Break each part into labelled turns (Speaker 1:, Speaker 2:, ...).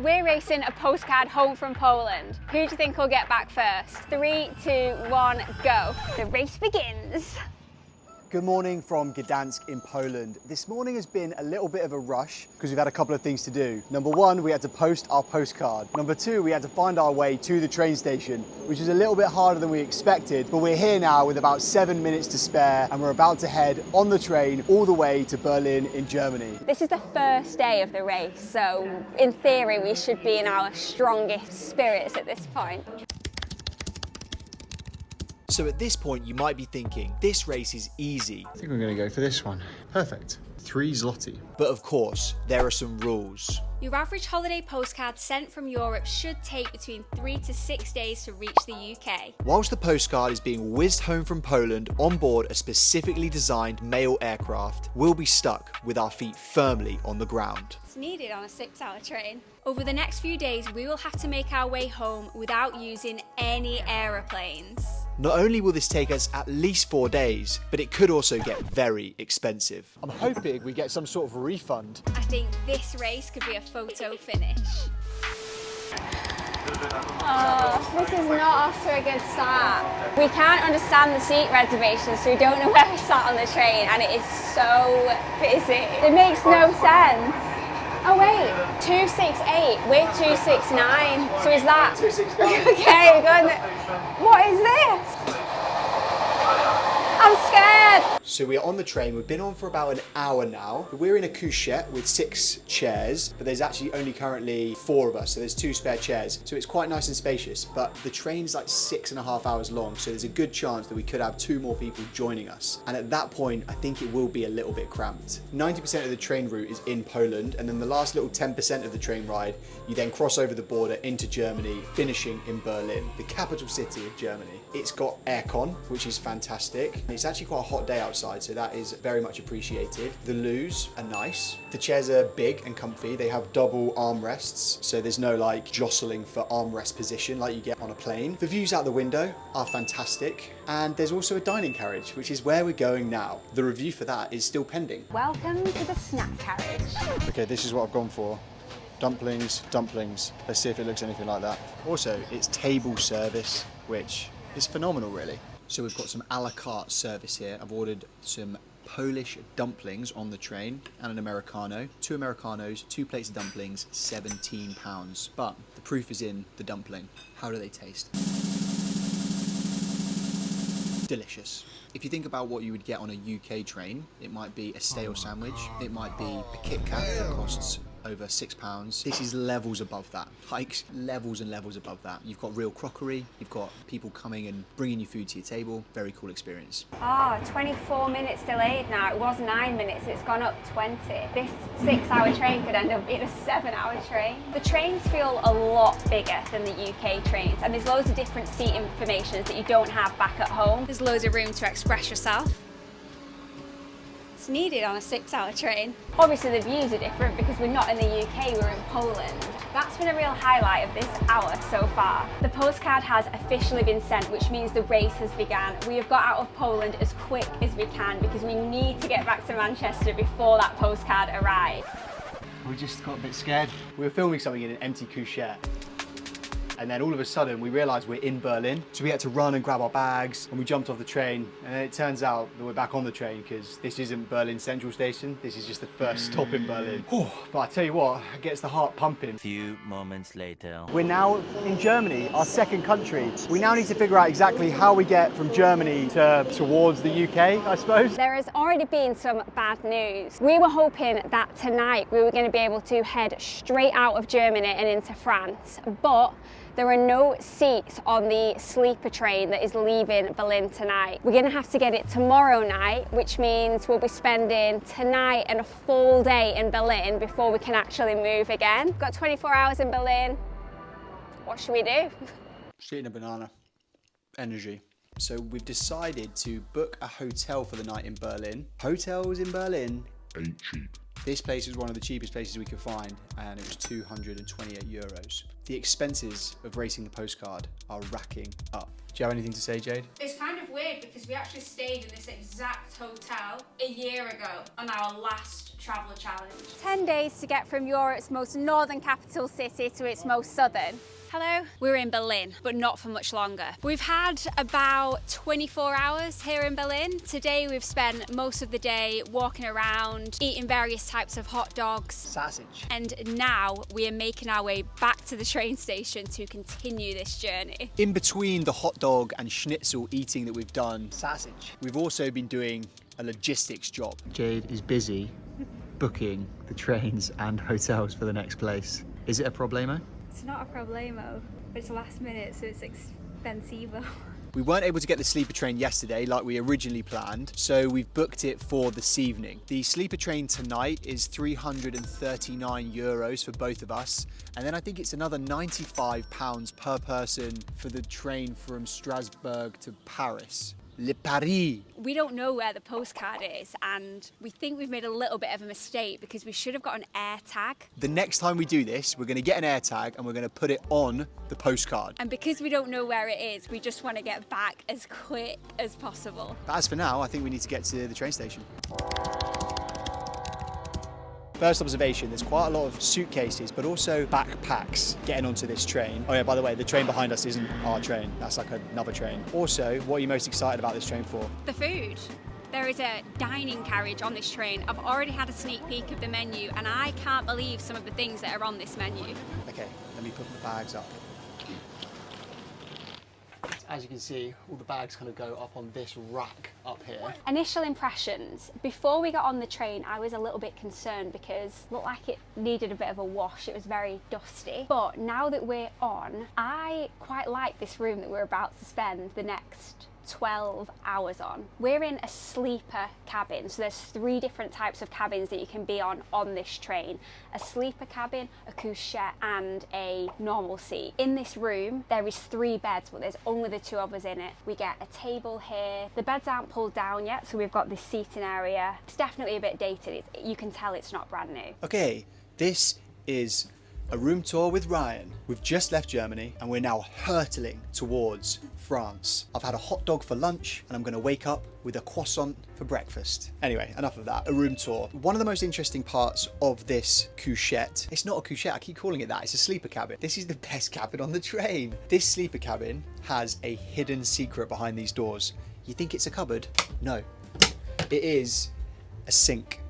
Speaker 1: We're racing a postcard home from Poland. Who do you think will get back first? 3, 2, 1, go. The race begins.
Speaker 2: Good morning from Gdansk in Poland. This morning has been a little bit of a rush because we've had a couple of things to do. Number one, we had to post our postcard. Number two, we had to find our way to the train station, which is a little bit harder than we expected, but we're here now with about 7 minutes to spare and we're about to head on the train all the way to Berlin in Germany.
Speaker 1: This is the first day of the race, so in theory we should be in our strongest spirits at this point.
Speaker 3: So at this point, you might be thinking, this race is easy.
Speaker 4: I think we're going to go for this one. Perfect. 3 zloty.
Speaker 3: But of course, there are some rules.
Speaker 1: Your average holiday postcard sent from Europe should take between 3 to 6 days to reach the UK.
Speaker 3: Whilst the postcard is being whizzed home from Poland on board a specifically designed mail aircraft, we'll be stuck with our feet firmly on the ground.
Speaker 1: It's needed on a 6-hour train. Over the next few days, we will have to make our way home without using any aeroplanes.
Speaker 3: Not only will this take us at least 4 days, but it could also get very expensive.
Speaker 2: I'm hoping we get some sort of refund.
Speaker 1: I think this race could be a photo finish. Oh, this is not off to a good start. We can't understand the seat reservations, so we don't know where we sat on the train, and it is so busy. It makes no sense. Oh wait, 268, we're 269. So is that? 269. Okay, we're going what is this? I'm scared.
Speaker 3: So we're on the train, we've been on for about an hour now. We're in a couchette with 6 chairs, but there's actually only currently 4 of us, so there's 2 spare chairs. So it's quite nice and spacious, but the train's like 6.5 hours long, so there's a good chance that we could have 2 more people joining us. And at that point, I think it will be a little bit cramped. 90% of the train route is in Poland, and then the last little 10% of the train ride, you then cross over the border into Germany, finishing in Berlin, the capital city of Germany. It's got aircon, which is fantastic. It's actually quite a hot day outside, so that is very much appreciated. The loos are nice. The chairs are big and comfy. They have double armrests, so there's no like jostling for armrest position like you get on a plane. The views out the window are fantastic, and there's also a dining carriage, which is where we're going now. The review for that is still pending.
Speaker 1: Welcome to the snack carriage.
Speaker 2: Okay, this is what I've gone for. Dumplings, dumplings. Let's see if it looks anything like that.
Speaker 3: Also, it's table service, which is phenomenal, really. So we've got some a la carte service here. I've ordered some Polish dumplings on the train and an Americano. 2 Americanos, 2 plates of dumplings, £17. But the proof is in the dumpling. How do they taste? Delicious. If you think about what you would get on a UK train, it might be a stale sandwich, it might be a Kit Kat that costs over £6. This is levels above that. Hikes, levels and levels above that. You've got real crockery, you've got people coming and bringing you food to your table. Very cool experience.
Speaker 1: 24 minutes delayed now. It was 9 minutes, it's gone up 20. This 6-hour train could end up being a 7-hour train. The trains feel a lot bigger than the UK trains, and there's loads of different seat information that you don't have back at home. There's loads of room to express yourself. It's needed on a 6-hour train. Obviously the views are different because we're not in the UK, we're in Poland. That's been a real highlight of this hour so far. The postcard has officially been sent, which means the race has begun. We have got out of Poland as quick as we can because we need to get back to Manchester before that postcard arrives.
Speaker 2: We just got a bit scared. We were filming something in an empty couchette, and then all of a sudden we realised we're in Berlin. So we had to run and grab our bags, and we jumped off the train, and then it turns out that we're back on the train because this isn't Berlin Central Station, this is just the first stop in Berlin. But I tell you what, it gets the heart pumping.
Speaker 5: A few moments later.
Speaker 2: We're now in Germany, our second country. We now need to figure out exactly how we get from Germany towards the UK, I suppose.
Speaker 1: There has already been some bad news. We were hoping that tonight we were going to be able to head straight out of Germany and into France, but there are no seats on the sleeper train that is leaving Berlin tonight. We're going to have to get it tomorrow night, which means we'll be spending tonight and a full day in Berlin before we can actually move again. We've got 24 hours in Berlin. What should we do?
Speaker 2: Just eating a banana. Energy.
Speaker 3: So we've decided to book a hotel for the night in Berlin. Hotels in Berlin
Speaker 4: Ain't cheap.
Speaker 3: This place was one of the cheapest places we could find, and it was 228 euros. The expenses of racing the postcard are racking up.
Speaker 2: you have anything to say, Jade?
Speaker 1: It's kind of weird because we actually stayed in this exact hotel a year ago on our last traveller challenge. 10 days to get from Europe's most northern capital city to its most southern. Hello, we're in Berlin, but not for much longer. We've had about 24 hours here in Berlin. Today we've spent most of the day walking around, eating various types of hot dogs.
Speaker 2: Sausage.
Speaker 1: And now we are making our way back to the train station to continue this journey.
Speaker 2: In between the hot dog and schnitzel eating that we've done, sausage, we've also been doing a logistics job.
Speaker 4: Jade is busy booking the trains and hotels for the next place. Is it a problemo?
Speaker 1: It's not a problemo, but it's last minute, so it's expensivo.
Speaker 2: We weren't able to get the sleeper train yesterday like we originally planned, so we've booked it for this evening. The sleeper train tonight is 339 euros for both of us, and then I think it's another 95 pounds per person for the train from Strasbourg to Paris. Le Paris.
Speaker 1: We don't know where the postcard is, and we think we've made a little bit of a mistake because we should have got an air tag.
Speaker 2: The next time we do this, we're going to get an air tag and we're going to put it on the postcard.
Speaker 1: And because we don't know where it is, we just want to get back as quick as possible.
Speaker 2: But as for now, I think we need to get to the train station. First observation, there's quite a lot of suitcases, but also backpacks getting onto this train. Oh yeah, by the way, the train behind us isn't our train. That's like another train. Also, what are you most excited about this train for?
Speaker 1: The food. There is a dining carriage on this train. I've already had a sneak peek of the menu, and I can't believe some of the things that are on this menu.
Speaker 2: Okay, let me put the bags up. As you can see, all the bags kind of go up on this rack up here.
Speaker 1: Initial impressions. Before we got on the train, I was a little bit concerned because it looked like it needed a bit of a wash. It was very dusty. But now that we're on, I quite like this room that we're about to spend the next 12 hours on. We're in a sleeper cabin, so there's 3 different types of cabins that you can be on this train. A sleeper cabin, a couchette and a normal seat. In this room there is 3 beds, but there's only the 2 of us in it. We get a table here. The beds aren't pulled down yet, so we've got this seating area. It's definitely a bit dated. You can tell it's not brand new.
Speaker 2: Okay, this is a room tour with Ryan. We've just left Germany and we're now hurtling towards France. I've had a hot dog for lunch and I'm going to wake up with a croissant for breakfast. Anyway, enough of that. A room tour. One of the most interesting parts of this couchette, it's not a couchette, I keep calling it that, it's a sleeper cabin. This is the best cabin on the train. This sleeper cabin has a hidden secret behind these doors. You think it's a cupboard? No. It is a sink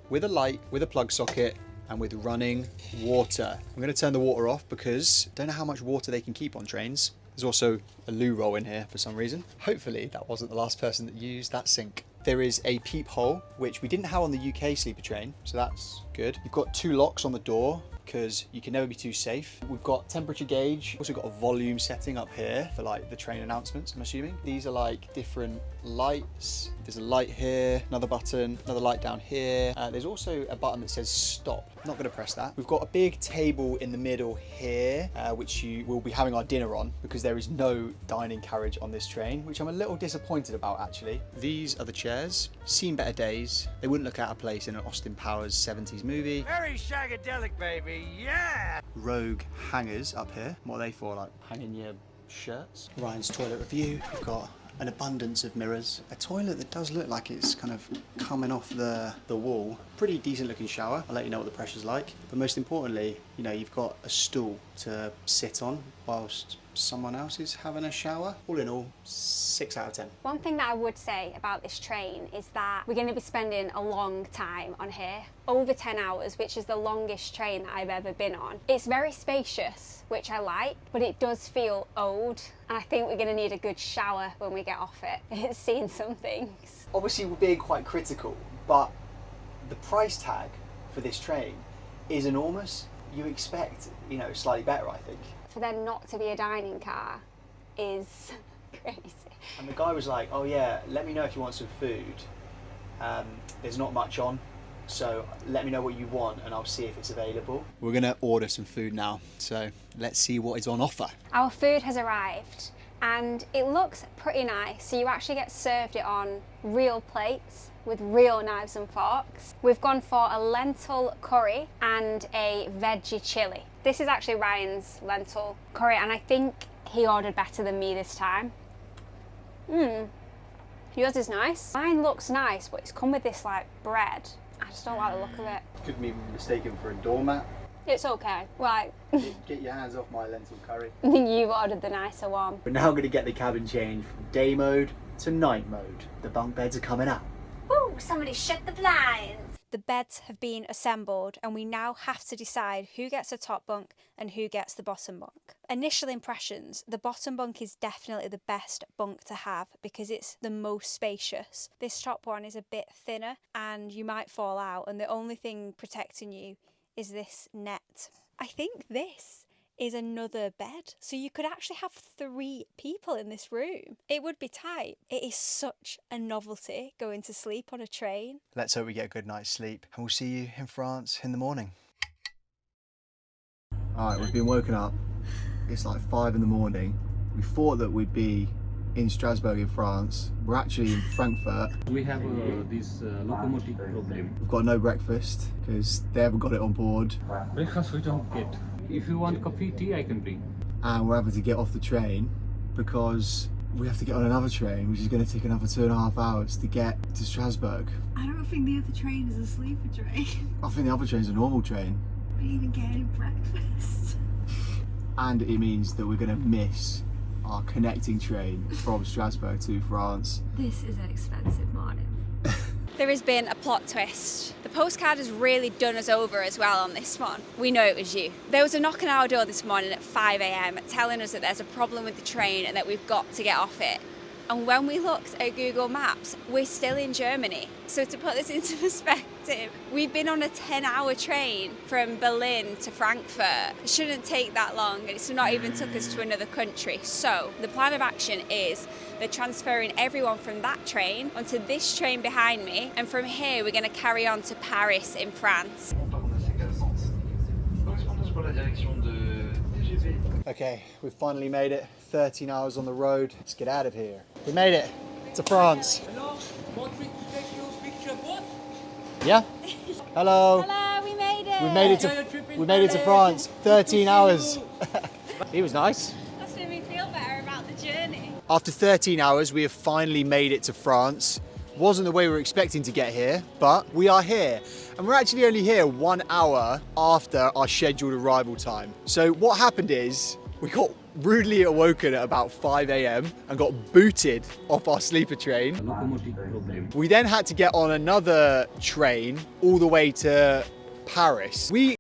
Speaker 2: with a light, with a plug socket, and with running water. I'm going to turn the water off because I don't know how much water they can keep on trains. There's also a loo roll in here for some reason. Hopefully that wasn't the last person that used that sink. There is a peephole, which we didn't have on the UK sleeper train, so that's good. You've got 2 locks on the door because you can never be too safe. We've got temperature gauge, also got a volume setting up here for like the train announcements, I'm assuming. These are like different lights. There's a light here, another button, another light down here. There's also a button that says stop. I'm not going to press that. We've got a big table in the middle here, which you will be having our dinner on because there is no dining carriage on this train, which I'm a little disappointed about actually. These are the chairs. Seen better days. They wouldn't look out of place in an Austin Powers 70s movie.
Speaker 5: Very shagadelic, baby, yeah!
Speaker 2: Rogue hangers up here. What are they for? Like hanging your shirts? Ryan's toilet review. We've got an abundance of mirrors. A toilet that does look like it's kind of coming off the wall. Pretty decent looking shower. I'll let you know what the pressure's like. But most importantly, you know, you've got a stool to sit on whilst someone else is having a shower. All in all, 6 out of 10.
Speaker 1: One thing that I would say about this train is that we're going to be spending a long time on here. Over 10 hours, which is the longest train that I've ever been on. It's very spacious, which I like, but it does feel old. And I think we're going to need a good shower when we get off it. It's seen some things.
Speaker 2: Obviously we're being quite critical, but the price tag for this train is enormous. You expect, you know, slightly better, I think.
Speaker 1: For there not to be a dining car is crazy.
Speaker 2: And the guy was like, oh yeah, let me know if you want some food. There's not much on, so let me know what you want and I'll see if it's available. We're gonna order some food now, so let's see what is on offer.
Speaker 1: Our food has arrived and it looks pretty nice. So you actually get served it on real plates with real knives and forks. We've gone for a lentil curry and a veggie chili. This is actually Ryan's lentil curry, and I think he ordered better than me this time. Yours is nice. Mine looks nice, but it's come with this like bread. I just don't like the look of it.
Speaker 2: Could be mistaken for a doormat.
Speaker 1: It's okay. Right.
Speaker 2: Get your hands off my lentil curry.
Speaker 1: I think you've ordered the nicer one.
Speaker 4: We're now going to get the cabin changed from day mode to night mode. The bunk beds are coming out.
Speaker 1: Ooh, somebody shut the blinds. The beds have been assembled and we now have to decide who gets the top bunk and who gets the bottom bunk. Initial impressions, the bottom bunk is definitely the best bunk to have because it's the most spacious. This top one is a bit thinner and you might fall out, and the only thing protecting you is this net. I think this is another bed, so you could actually have 3 people in this room. It would be tight. It is such a novelty going to sleep on a train.
Speaker 2: Let's hope we get a good night's sleep, and we'll see you in France in the morning. All right, we've been woken up. It's like 5 in the morning. We thought that we'd be in Strasbourg in France. We're actually in Frankfurt.
Speaker 6: We have this locomotive problem.
Speaker 2: We've got no breakfast because they haven't got it on board.
Speaker 6: Breakfast we don't get. If you want coffee, tea, I can bring.
Speaker 2: And we're having to get off the train because we have to get on another train, which is going to take another 2.5 hours to get to Strasbourg.
Speaker 7: I don't think the other train is a sleeper train.
Speaker 2: I think the other train's a normal train.
Speaker 7: We're even getting breakfast.
Speaker 2: And it means that we're going to miss our connecting train from Strasbourg to France.
Speaker 7: This is an expensive morning.
Speaker 1: There has been a plot twist. The postcard has really done us over as well on this one. We know it was you. There was a knock on our door this morning at 5 a.m. telling us that there's a problem with the train and that we've got to get off it. And when we looked at Google Maps, we're still in Germany. So to put this into perspective, we've been on a 10-hour train from Berlin to Frankfurt. It shouldn't take that long, and it's not even took us to another country. So the plan of action is they're transferring everyone from that train onto this train behind me, and from here we're going to carry on to Paris in France.
Speaker 2: Okay, we've finally made it. 13 hours on the road. Let's get out of here. We made it to France.
Speaker 5: Hello, want me to take your picture, boss?
Speaker 2: Yeah? Hello.
Speaker 1: Hello, we made it!
Speaker 2: We made it to France. 13 hours. He was nice.
Speaker 1: That's made me feel better about the journey.
Speaker 2: After 13 hours, we have finally made it to France. Wasn't the way we were expecting to get here, but we are here. And we're actually only here 1 hour after our scheduled arrival time. So what happened is we got rudely awoken at about 5 a.m. and got booted off our sleeper train.
Speaker 6: Locomotive problem.
Speaker 2: We then had to get on another train all the way to Paris. We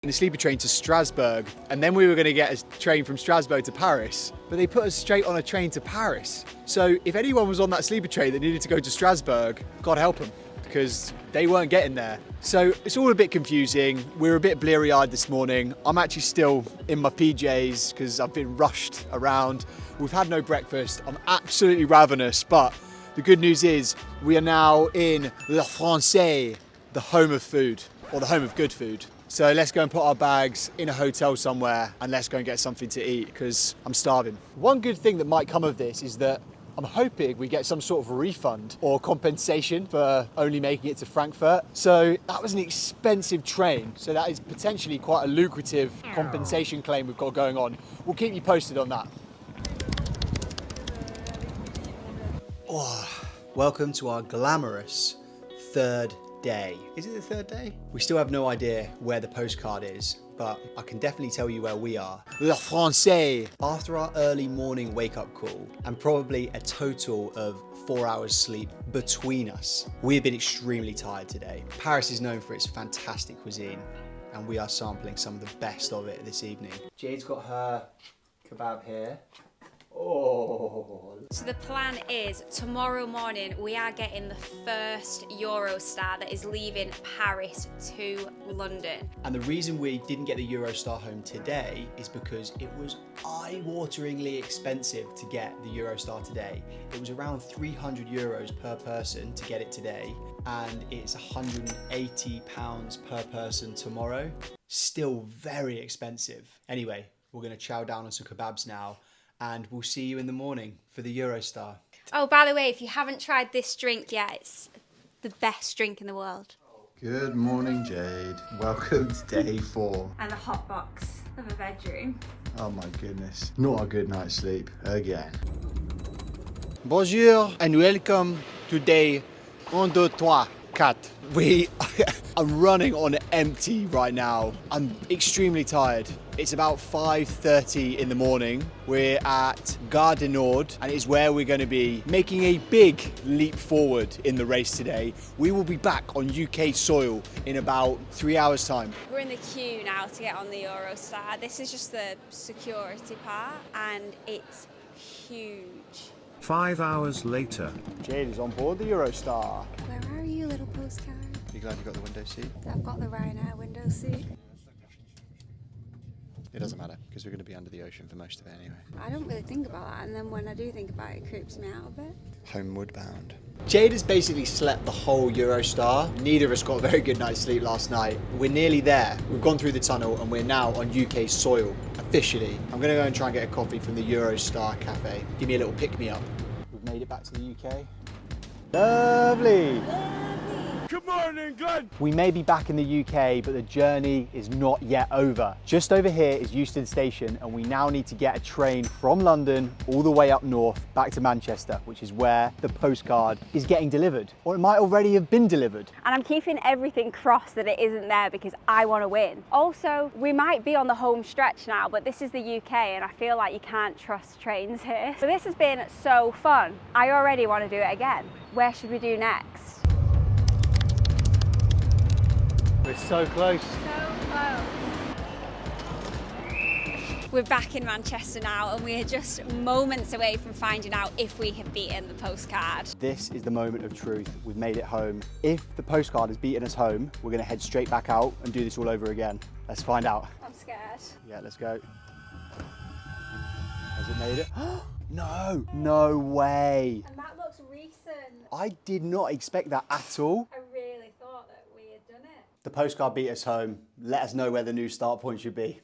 Speaker 2: in the sleeper train to Strasbourg, and then we were going to get a train from Strasbourg to Paris, but they put us straight on a train to Paris. So if anyone was on that sleeper train that needed to go to Strasbourg, God help them, because they weren't getting there. So it's all a bit confusing. We're a bit bleary-eyed this morning. I'm actually still in my PJs because I've been rushed around. We've had no breakfast. I'm absolutely ravenous, but the good news is we are now in Le Français, the home of food, or the home of good food. So let's go and put our bags in a hotel somewhere and let's go and get something to eat because I'm starving. One good thing that might come of this is that I'm hoping we get some sort of refund or compensation for only making it to Frankfurt. So that was an expensive train. So that is potentially quite a lucrative compensation claim we've got going on. We'll keep you posted on that. Oh, welcome to our glamorous third day. Is it the third day? We still have no idea where the postcard is, but I can definitely tell you where we are. Le Français. After our early morning wake-up call and probably a total of 4 hours sleep between us, we have been extremely tired today. Paris is known for its fantastic cuisine, and we are sampling some of the best of it this evening. Jade's got her kebab here. Oh.
Speaker 1: So the plan is tomorrow morning we are getting the first Eurostar that is leaving Paris to London.
Speaker 2: And the reason we didn't get the Eurostar home today is because it was eye-wateringly expensive to get the Eurostar today. It was around 300 euros per person to get it today, and it's 180 pounds per person tomorrow. Still very expensive. Anyway, we're gonna chow down on some kebabs now, and we'll see you in the morning for the Eurostar.
Speaker 1: Oh, by the way, if you haven't tried this drink yet, it's the best drink in the world.
Speaker 4: Good morning, Jade. Welcome to day 4.
Speaker 1: And a hot box of a bedroom.
Speaker 4: Oh my goodness. Not a good night's sleep again.
Speaker 2: Bonjour and welcome to day 1, 2, 3, 4. I'm running on empty right now. I'm extremely tired. It's about 5:30 in the morning. We're at Gdansk and it's where we're going to be making a big leap forward in the race today. We will be back on UK soil in about 3 hours time.
Speaker 1: We're in the queue now to get on the Eurostar. This is just the security part and it's huge.
Speaker 8: 5 hours later.
Speaker 2: Jade is on board the Eurostar.
Speaker 1: Where are you, little postcard?
Speaker 3: You glad you got the window seat?
Speaker 1: I've got the Ryanair window seat.
Speaker 3: It doesn't matter because we're going to be under the ocean for most of it anyway.
Speaker 1: I don't really think about that, and then when I do think about it, it creeps me out a bit.
Speaker 3: Homeward bound.
Speaker 2: Jade has basically slept the whole Eurostar. Neither of us got a very good night's sleep last night. We're nearly there. We've gone through the tunnel and we're now on UK soil, officially. I'm gonna go and try and get a coffee from the Eurostar cafe. Give me a little pick-me-up. We've made it back to the UK. Lovely.
Speaker 5: Good morning, Glenn.
Speaker 2: We may be back in the UK, but the journey is not yet over. Just over here is Euston Station, and we now need to get a train from London all the way up north back to Manchester, which is where the postcard is getting delivered, or it might already have been delivered.
Speaker 1: And I'm keeping everything crossed that it isn't there because I want to win. Also, we might be on the home stretch now, but this is the UK and I feel like you can't trust trains here. So this has been so fun. I already want to do it again. Where should we do next?
Speaker 2: We're so close.
Speaker 1: So close. We're back in Manchester now and we are just moments away from finding out if we have beaten the postcard.
Speaker 2: This is the moment of truth. We've made it home. If the postcard has beaten us home, we're gonna head straight back out and do this all over again. Let's find out.
Speaker 1: I'm scared.
Speaker 2: Yeah, let's go. Has it made it? No, no way.
Speaker 1: And that looks recent.
Speaker 2: I did not expect that at all.
Speaker 1: I really thought that we had done it.
Speaker 2: The postcard beat us home. Let us know where the new start point should be.